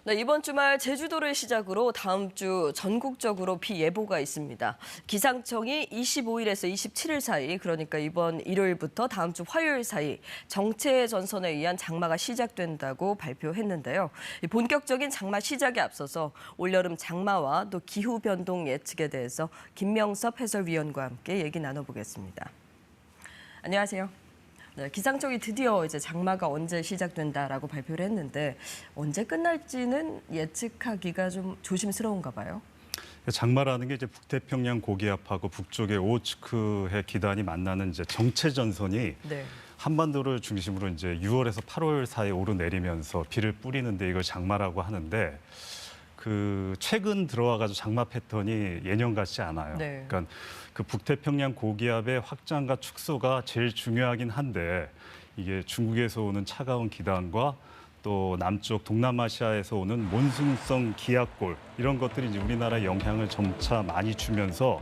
네, 이번 주말 제주도를 시작으로 다음 주 전국적으로 비 예보가 있습니다. 기상청이 25일에서 27일 사이, 그러니까 이번 일요일부터 다음 주 화요일 사이 정체 전선에 의한 장마가 시작된다고 발표했는데요. 본격적인 장마 시작에 앞서서 올여름 장마와 또 기후 변동 예측에 대해서 김명섭 해설위원과 함께 얘기 나눠보겠습니다. 안녕하세요. 네, 기상청이 드디어 이제 장마가 언제 시작된다라고 발표를 했는데 언제 끝날지는 예측하기가 좀 조심스러운가 봐요. 장마라는 게 이제 북태평양 고기압하고 북쪽의 오호츠크해 기단이 만나는 이제 정체 전선이 네. 한반도를 중심으로 이제 6월에서 8월 사이에 오르내리면서 비를 뿌리는데 이걸 장마라고 하는데 최근 들어와가지고 장마 패턴이 예년 같지 않아요. 네. 그러니까 그 북태평양 고기압의 확장과 축소가 제일 중요하긴 한데 이게 중국에서 오는 차가운 기단과 또 남쪽 동남아시아에서 오는 몬순성 기압골 이런 것들이 이제 우리나라에 영향을 점차 많이 주면서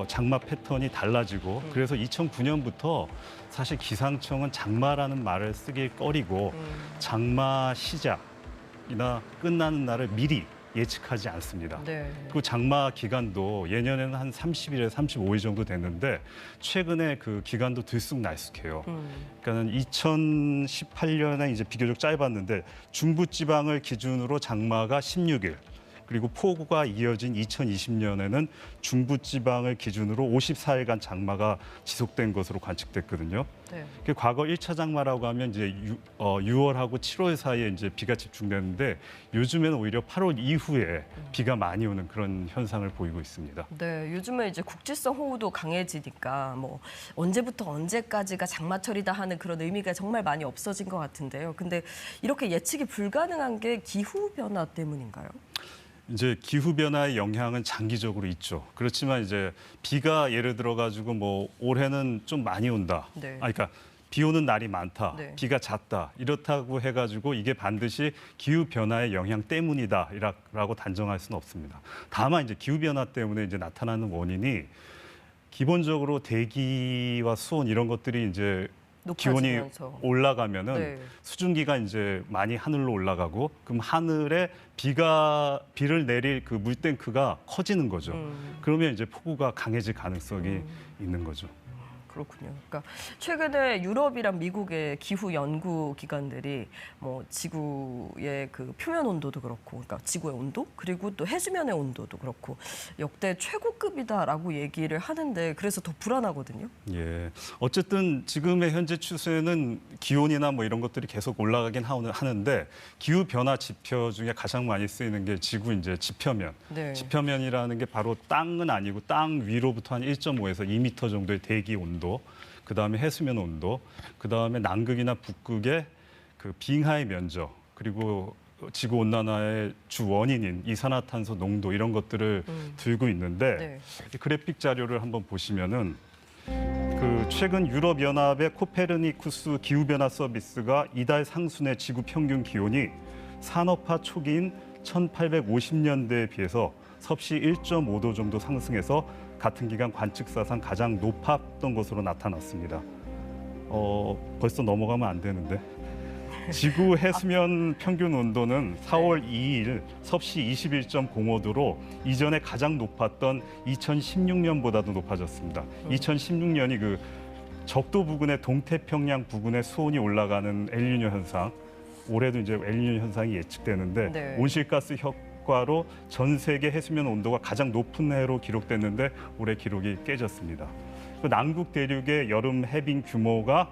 장마 패턴이 달라지고 그래서 2009년부터 사실 기상청은 장마라는 말을 쓰길 꺼리고 장마 시작이나 끝나는 날을 미리 예측하지 않습니다. 네. 그 장마 기간도 예년에는 한 30일에서 35일 정도 됐는데 최근에 그 기간도 들쑥날쑥해요. 그러니까 2018년에 이제 비교적 짧았는데 중부지방을 기준으로 장마가 16일, 그리고 폭우가 이어진 2020년에는 중부지방을 기준으로 54일간 장마가 지속된 것으로 관측됐거든요. 네. 과거 1차 장마라고 하면 이제 6월하고 7월 사이에 이제 비가 집중되는데 요즘에는 오히려 8월 이후에 비가 많이 오는 그런 현상을 보이고 있습니다. 네, 요즘에 이제 국지성 호우도 강해지니까 뭐 언제부터 언제까지가 장마철이다 하는 그런 의미가 정말 많이 없어진 것 같은데요. 근데 이렇게 예측이 불가능한 게 기후 변화 때문인가요? 이제 기후 변화의 영향은 장기적으로 있죠. 그렇지만 이제 비가 예를 들어 가지고 뭐 올해는 좀 많이 온다. 네. 그러니까 비 오는 날이 많다. 네. 비가 잦다. 이렇다고 해 가지고 이게 반드시 기후 변화의 영향 때문이다라고 단정할 수는 없습니다. 다만 이제 기후 변화 때문에 이제 나타나는 원인이 기본적으로 대기와 수온 이런 것들이 이제 기온이 높아지면서. 올라가면은 네. 수증기가 이제 많이 하늘로 올라가고 그럼 하늘에 비를 내릴 그 물탱크가 커지는 거죠. 그러면 이제 폭우가 강해질 가능성이 있는 거죠. 그렇군요. 그러니까 최근에 유럽이랑 미국의 기후 연구 기관들이 뭐 지구의 그 표면 온도도 그렇고, 그러니까 지구의 온도 그리고 또 해수면의 온도도 그렇고 역대 최고급이다라고 얘기를 하는데 그래서 더 불안하거든요. 예. 어쨌든 지금의 현재 추세는 기온이나 뭐 이런 것들이 계속 올라가긴 하는데 기후 변화 지표 중에 가장 많이 쓰이는 게 지구 이제 지표면. 네. 지표면이라는 게 바로 땅은 아니고 땅 위로부터 한 1.5에서 2m 정도의 대기 온도. 그다음에 해수면 온도, 그다음에 남극이나 북극의 그 빙하의 면적, 그리고 지구 온난화의 주 원인인 이산화탄소 농도 이런 것들을 들고 있는데 네. 이 그래픽 자료를 한번 보시면은 최근 유럽 연합의 코페르니쿠스 기후 변화 서비스가 이달 상순의 지구 평균 기온이 산업화 초기인 1850년대에 비해서 섭씨 1.5도 정도 상승해서 같은 기간 관측사상 가장 높았던 것으로 나타났습니다. 벌써 넘어가면 안 되는데. 지구 해수면 평균 온도는 4월 2일 섭씨 21.05도로 이전에 가장 높았던 2016년보다도 높아졌습니다. 2016년이 그 적도 부근의 동태평양 부근의 수온이 올라가는 엘니뇨 현상, 올해도 이제 엘니뇨 현상이 예측되는데 네. 온실가스 효과로 전 세계 해수면 온도가 가장 높은 해로 기록됐는데 올해 기록이 깨졌습니다. 남극 대륙의 여름 해빙 규모가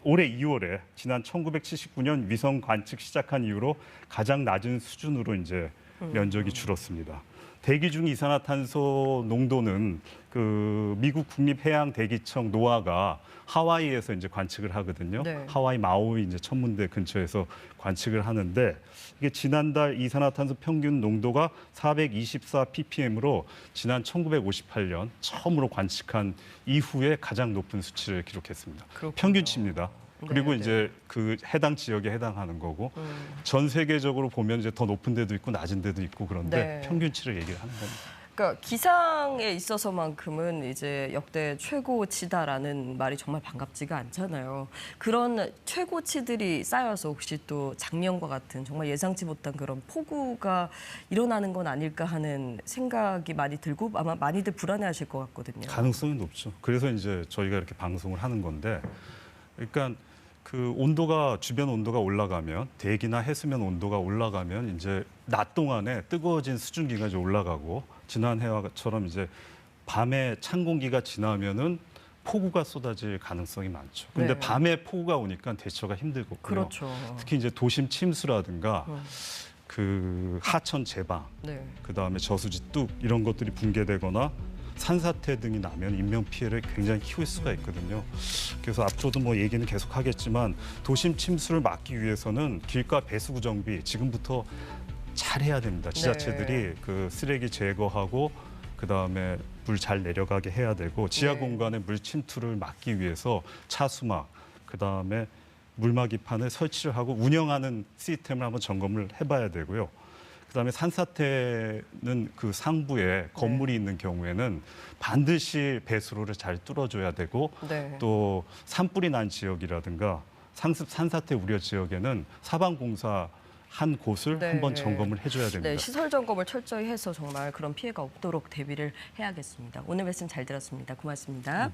올해 2월에 지난 1979년 위성 관측 시작한 이후로 가장 낮은 수준으로 이제 면적이 줄었습니다. 대기 중 이산화탄소 농도는 그 미국 국립해양대기청 노아가 하와이에서 이제 관측을 하거든요. 네. 하와이 마우이 이제 천문대 근처에서 관측을 하는데 이게 지난달 이산화탄소 평균 농도가 424 ppm으로 지난 1958년 처음으로 관측한 이후에 가장 높은 수치를 기록했습니다. 그렇군요. 평균치입니다. 그리고 네, 이제 그 해당 지역에 해당하는 거고 전 세계적으로 보면 이제 더 높은 데도 있고 낮은 데도 있고 그런데 네. 평균치를 얘기를 하는 겁니다. 그러니까 기상에 있어서만큼은 이제 역대 최고치다라는 말이 정말 반갑지가 않잖아요. 그런 최고치들이 쌓여서 혹시 또 작년과 같은 정말 예상치 못한 그런 폭우가 일어나는 건 아닐까 하는 생각이 많이 들고 아마 많이들 불안해하실 것 같거든요. 가능성이 높죠. 그래서 이제 저희가 이렇게 방송을 하는 건데, 그러니까 그 온도가 주변 온도가 올라가면 대기나 해수면 온도가 올라가면 이제 낮 동안에 뜨거워진 수증기가 이제 올라가고 지난 해와처럼 이제 밤에 찬 공기가 지나면은 폭우가 쏟아질 가능성이 많죠. 근데 네. 밤에 폭우가 오니까 대처가 힘들고요. 그렇죠. 특히 이제 도심 침수라든가 그 하천 제방, 네. 그다음에 저수지 뚝 이런 것들이 붕괴되거나 산사태 등이 나면 인명 피해를 굉장히 키울 수가 있거든요. 그래서 앞으로도 뭐 얘기는 계속 하겠지만 도심 침수를 막기 위해서는 길가 배수구 정비 지금부터 잘 해야 됩니다. 지자체들이 그 쓰레기 제거하고 그다음에 물 잘 내려가게 해야 되고 지하 공간의 물 침투를 막기 위해서 차수막 그다음에 물막이판을 설치를 하고 운영하는 시스템을 한번 점검을 해봐야 되고요. 그다음에 산사태는 그 상부에 건물이 있는 경우에는 반드시 배수로를 잘 뚫어줘야 되고 네. 또 산불이 난 지역이라든가 상습 산사태 우려 지역에는 사방공사 한 곳을 네. 한번 점검을 해줘야 됩니다. 네, 시설 점검을 철저히 해서 정말 그런 피해가 없도록 대비를 해야겠습니다. 오늘 말씀 잘 들었습니다. 고맙습니다.